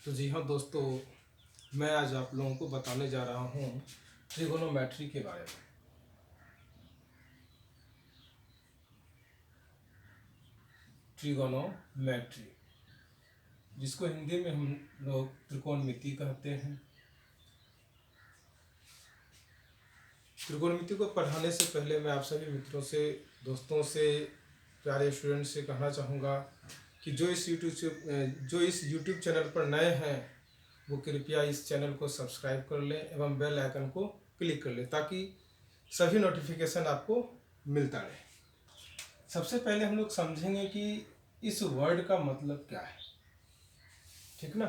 तो जी हाँ दोस्तों, मैं आज आप लोगों को बताने जा रहा हूँ ट्रिगोनोमेट्री के बारे में। ट्रिगोनोमेट्री, जिसको हिंदी में हम लोग त्रिकोणमिति कहते हैं। त्रिकोणमिति को पढ़ाने से पहले मैं आप सभी मित्रों से, दोस्तों से, प्यारे स्टूडेंट से कहना चाहूँगा कि जो इस यूट्यूब चैनल पर नए हैं वो कृपया इस चैनल को सब्सक्राइब कर लें एवं बेल आइकन को क्लिक कर लें ताकि सभी नोटिफिकेशन आपको मिलता रहे। सबसे पहले हम लोग समझेंगे कि इस वर्ड का मतलब क्या है, ठीक ना।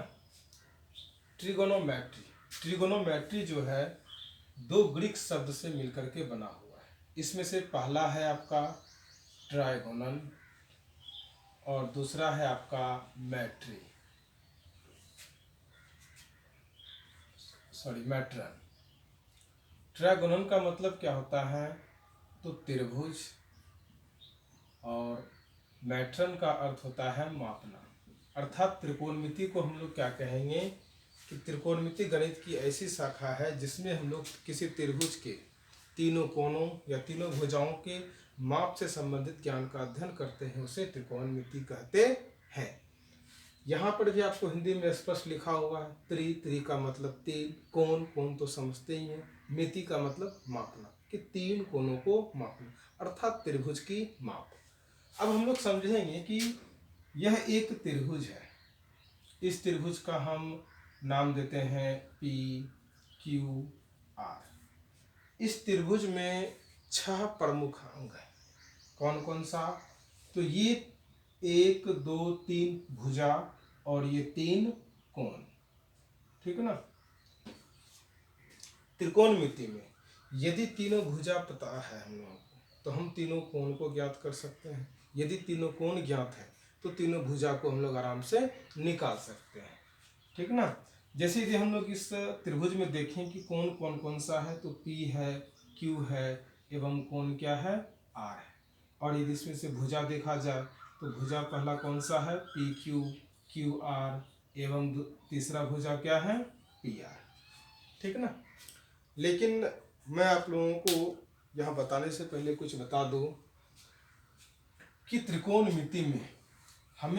ट्रिगोनोमेट्री, ट्रिगोनोमेट्री जो है दो ग्रीक शब्द से मिलकर के बना हुआ है। इसमें से पहला है आपका ट्राइगोनल और दूसरा है आपका मैट्री, मैट्रन। ट्राइगोनल का मतलब क्या होता है, तो त्रिभुज, और मैट्रन का अर्थ होता है मापना। अर्थात त्रिकोणमिति को हम लोग क्या कहेंगे कि त्रिकोणमिति गणित की ऐसी शाखा है जिसमें हम लोग किसी त्रिभुज के तीनों कोणों या तीनों भुजाओं के माप से संबंधित ज्ञान का अध्ययन करते हैं, उसे त्रिकोणमिति कहते हैं। यहाँ पर भी आपको हिंदी में स्पष्ट लिखा हुआ है, त्रि का मतलब तीन, कोण तो समझते ही हैं, मिति का मतलब मापना, कि तीन कोणों को मापना अर्थात त्रिभुज की माप। अब हम लोग समझेंगे कि यह एक त्रिभुज है। इस त्रिभुज का हम नाम देते हैं पी क्यू आर। इस त्रिभुज में 6 प्रमुख अंग हैं। कौन कौन सा, तो ये 1 2 3 भुजा और ये 3 कोण, ठीक है ना। त्रिकोणमिति में यदि तीनों भुजा पता है हम लोगों को तो हम तीनों कोण को ज्ञात कर सकते हैं। यदि तीनों कोण ज्ञात है तो तीनों भुजा को हम लोग आराम से निकाल सकते हैं, ठीक ना। जैसे यदि हम लोग इस त्रिभुज में देखें कि कोण कौन कौन सा है, तो पी है, क्यू है एवं कोण क्या है, आर है। और यदि इसमें से भुजा देखा जाए तो भुजा पहला कौन सा है, पी क्यू, क्यू आर एवं तीसरा भुजा क्या है, पी आर, ठीक ना। लेकिन मैं आप लोगों को यहाँ बताने से पहले कुछ बता दूँ कि त्रिकोणमिति में हम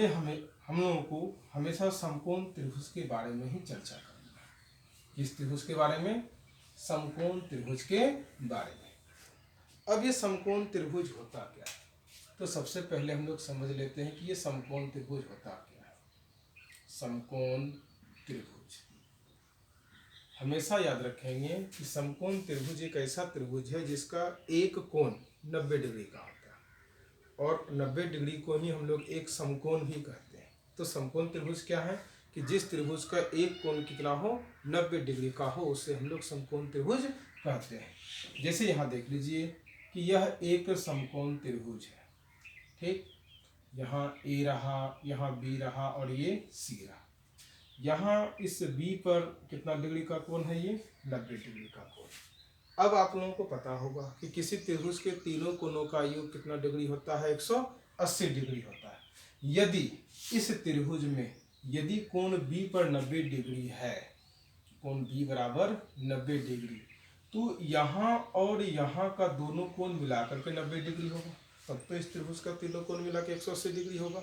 लोगों को हमेशा समकोण त्रिभुज के बारे में ही चर्चा करनी है। किस त्रिभुज के बारे में, समकोण त्रिभुज के बारे में। अब ये समकोण त्रिभुज होता क्या है, तो सबसे पहले हम लोग समझ लेते हैं कि ये समकोण त्रिभुज होता क्या है। समकोण त्रिभुज हमेशा याद रखेंगे कि समकोण त्रिभुज एक ऐसा त्रिभुज है जिसका एक कोण 90 डिग्री का होता है, और 90 डिग्री को ही हम लोग एक समकोण भी कहते हैं। तो समकोण त्रिभुज क्या है कि जिस त्रिभुज का एक कोण कितना हो, 90 डिग्री का हो, उसे हम लोग समकोण त्रिभुज कहते हैं। जैसे यहाँ देख लीजिए कि यह एक समकोण त्रिभुज है, ठीक। यहाँ ए रहा, यहाँ बी रहा और ये सी रहा। यहाँ इस बी पर कितना डिग्री का कोण है, ये 90 डिग्री का कोण। अब आप लोगों को पता होगा कि किसी त्रिभुज के तीनों कोणों का योग कितना डिग्री होता है, 180 डिग्री होता है। यदि इस त्रिभुज में यदि कोण बी पर 90 डिग्री है, कोण बी बराबर 90 डिग्री, तो यहाँ और यहाँ का दोनों कोण मिलाकर के 90 डिग्री होगा, तब तो इस त्रिभुज का तीनों कोण मिला के 180 डिग्री होगा।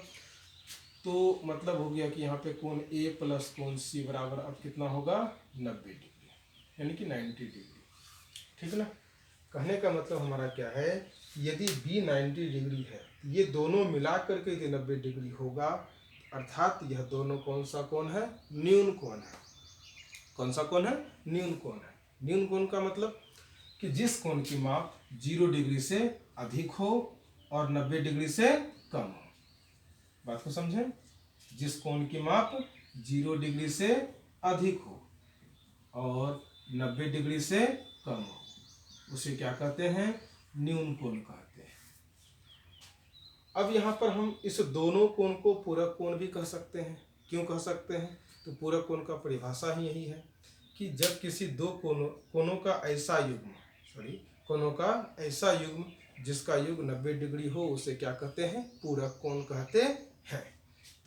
तो मतलब हो गया कि यहाँ पे कोण ए प्लस कोण सी बराबर अब कितना होगा, 90 डिग्री, यानी कि 90 डिग्री, ठीक ना। कहने का मतलब हमारा क्या है, यदि बी 90 डिग्री है, ये दोनों मिला करके यदि 90 डिग्री होगा, अर्थात यह दोनों कौन सा कोण है, न्यून कोण है। कौन सा कोण है, न्यून कोण है। न्यून कोण का मतलब कि जिस कोण की माप 0 डिग्री से अधिक हो और 90 डिग्री से कम हो। बात को समझें, जिस कोण की माप 0 डिग्री से अधिक हो और 90 डिग्री से कम हो, उसे क्या कहते हैं, न्यून कोण कहते हैं। अब यहाँ पर हम इस दोनों कोण को पूरक कोण भी कह सकते हैं। क्यों कह सकते हैं, तो पूरक कोण का परिभाषा ही यही है कि जब किसी दो कोणों का ऐसा युग्म, कोणों का ऐसा युग्म जिसका युग 90 डिग्री हो, उसे क्या कहते हैं, पूरक कोण कहते हैं।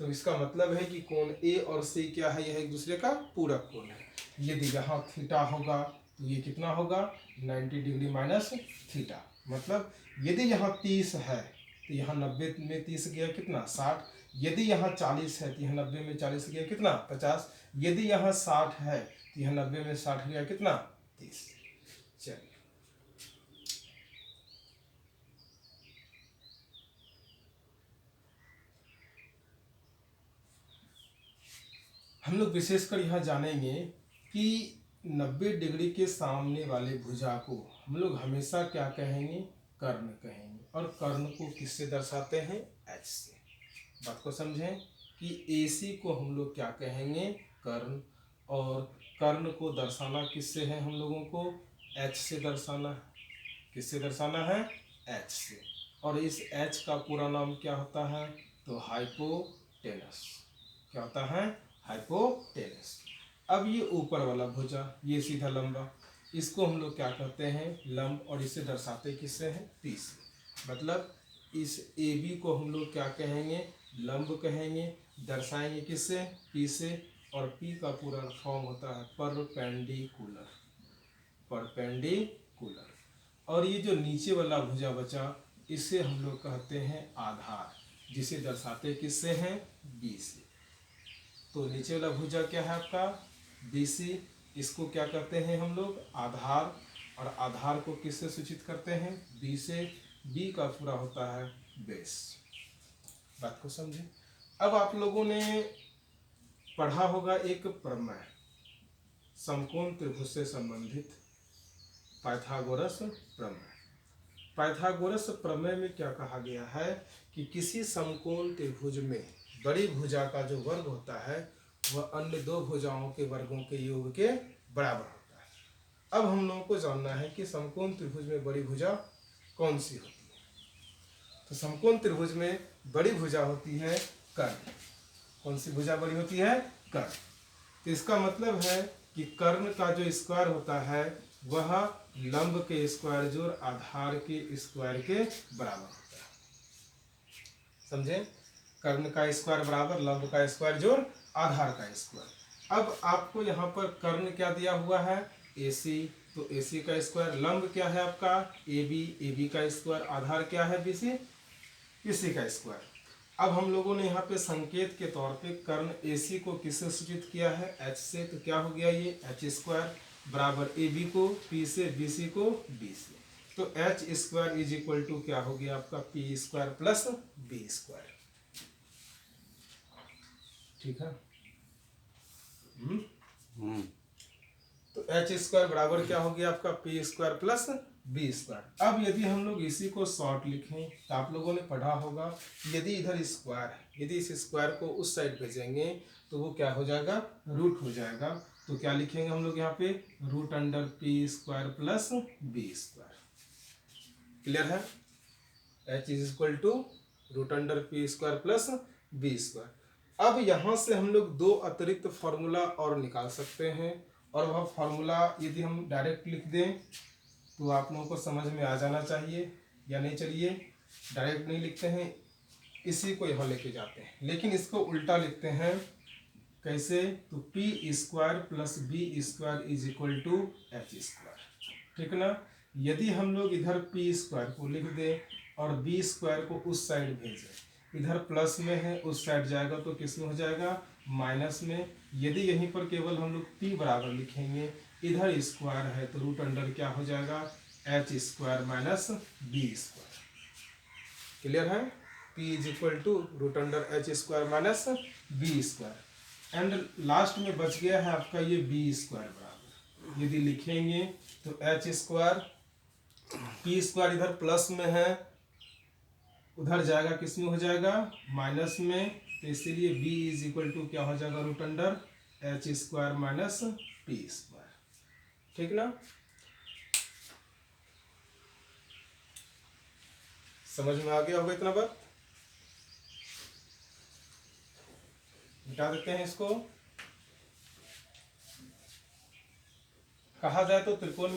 तो इसका मतलब है कि कोण ए और सी क्या है, यह एक दूसरे का पूरक कोण है। यदि यहाँ थीटा होगा तो ये कितना होगा 90 डिग्री माइनस थीटा। मतलब यदि यहाँ 30 है तो यहाँ 90 में 30 गया कितना 60। यदि यहाँ 40 है तो यहाँ 90 में 40 गया कितना 50। यदि यहाँ 60 है तो यहाँ 90 में 60 गया कितना 30। चलिए हम लोग विशेषकर यहाँ जानेंगे कि 90 डिग्री के सामने वाले भुजा को हम लोग हमेशा क्या कहेंगे, कर्ण कहेंगे। और कर्ण को किससे दर्शाते हैं, एच से। बात को समझें कि AC को हम लोग क्या कहेंगे, कर्ण। और कर्ण को दर्शाना किससे है, हम लोगों को H से दर्शाना है। किससे दर्शाना है, H से। और इस H का पूरा नाम क्या होता है, तो हाइपोटेनस। क्या होता है, हाइपोटेनस। अब ये ऊपर वाला भुजा, ये सीधा लंबा, इसको हम लोग क्या कहते हैं, लंब। और इसे दर्शाते किससे हैं, P से। मतलब इस AB को हम लोग क्या कहेंगे, लंब कहेंगे। दर्शाएंगे किससे, P से। और P का पूरा फॉर्म होता है परपेंडिकुलर। परपेंडिकुलर। और ये जो नीचे वाला भुजा बचा, इसे हम लोग कहते हैं आधार, जिसे दर्शाते किससे हैं, B से। तो नीचे वाला भुजा क्या है आपका, BC। इसको क्या कहते हैं हम लोग, आधार। और आधार को किससे सूचित करते हैं, B से। B का पूरा होता है बेस। बात को समझे। अब आप लोगों ने पढ़ा होगा एक प्रमेय, समकोण त्रिभुज से संबंधित, पाइथागोरस प्रमेय। पाइथागोरस प्रमेय में क्या कहा गया है कि किसी समकोण त्रिभुज में बड़ी भुजा का जो वर्ग होता है वह अन्य दो भुजाओं के वर्गों के योग के बराबर होता है। अब हम लोगों को जानना है कि समकोण त्रिभुज में बड़ी भुजा कौन सी होती है। तो समकोण त्रिभुज में बड़ी भुजा होती है कर्ण। कौन सी भुजा बड़ी होती है, कर्ण। तो इसका मतलब है कि कर्ण का जो स्क्वायर होता है वह लंब के स्क्वायर जोड़ आधार के स्क्वायर के बराबर होता है। समझे, कर्ण का स्क्वायर बराबर लंब का स्क्वायर जोड़ आधार का स्क्वायर। अब आपको यहाँ पर कर्ण क्या दिया हुआ है, AC। तो AC का स्क्वायर, लंब क्या है आपका AB, AB का स्क्वायर, आधार क्या है BC, BC का स्क्वायर। अब हम लोगों ने यहाँ पे संकेत के तौर पे कर्ण AC को किससे सूचित किया है, H से। तो क्या हो गया ये H स्क्वायर बराबर AB को P से, BC को B से। तो H square is equal to क्या हो गया आपका P square plus B square. ठीक है। तो H स्क्वायर बराबर क्या हो गया आपका P square plus B square. अब यदि हम लोग इसी को शॉर्ट लिखें तो आप लोगों ने पढ़ा होगा यदि इधर स्क्वायर है, यदि इस स्क्वायर को उस साइड भेजेंगे तो वो क्या हो जाएगा, रूट हो जाएगा। तो क्या लिखेंगे हम लोग यहाँ पे, root under P square plus B square. Clear है, H is equal to root under P square plus B square. अब यहाँ से हम लोग दो अतिरिक्त फॉर्मूला और निकाल सकते हैं। और वह फॉर्मूला यदि हम डायरेक्ट लिख दें तो आप लोगों को समझ में आ जाना चाहिए, या नहीं। चलिए डायरेक्ट नहीं लिखते हैं, इसी को यहाँ लेके जाते हैं, लेकिन इसको उल्टा लिखते हैं। कैसे, तो P square plus B square is equal to H square. ठीक ना। यदि हम लोग इधर P स्क्वायर को लिख दें और B स्क्वायर को उस साइड भेजें, इधर प्लस में है उस साइड जाएगा तो किस में हो जाएगा, माइनस में। यदि यहीं पर केवल हम लोग P बराबर लिखेंगे, इधर स्क्वायर है तो रूट अंडर क्या हो जाएगा, H square minus B square. Clear है, P is equal to root under H square minus B square. And last में बच गया है आपका ये B स्क्वायर बराबर, यदि लिखेंगे तो H स्क्वायर, P स्क्वायर इधर प्लस में है, उधर जाएगा किस में हो जाएगा, माइनस में। तो इसीलिए B इज इक्वल टू क्या हो जाएगा, root under H square minus P square. ठीक ना, समझ में आ गया होगा इतना बात। मिटा देते हैं इसको। कहा जाए तो त्रिकोण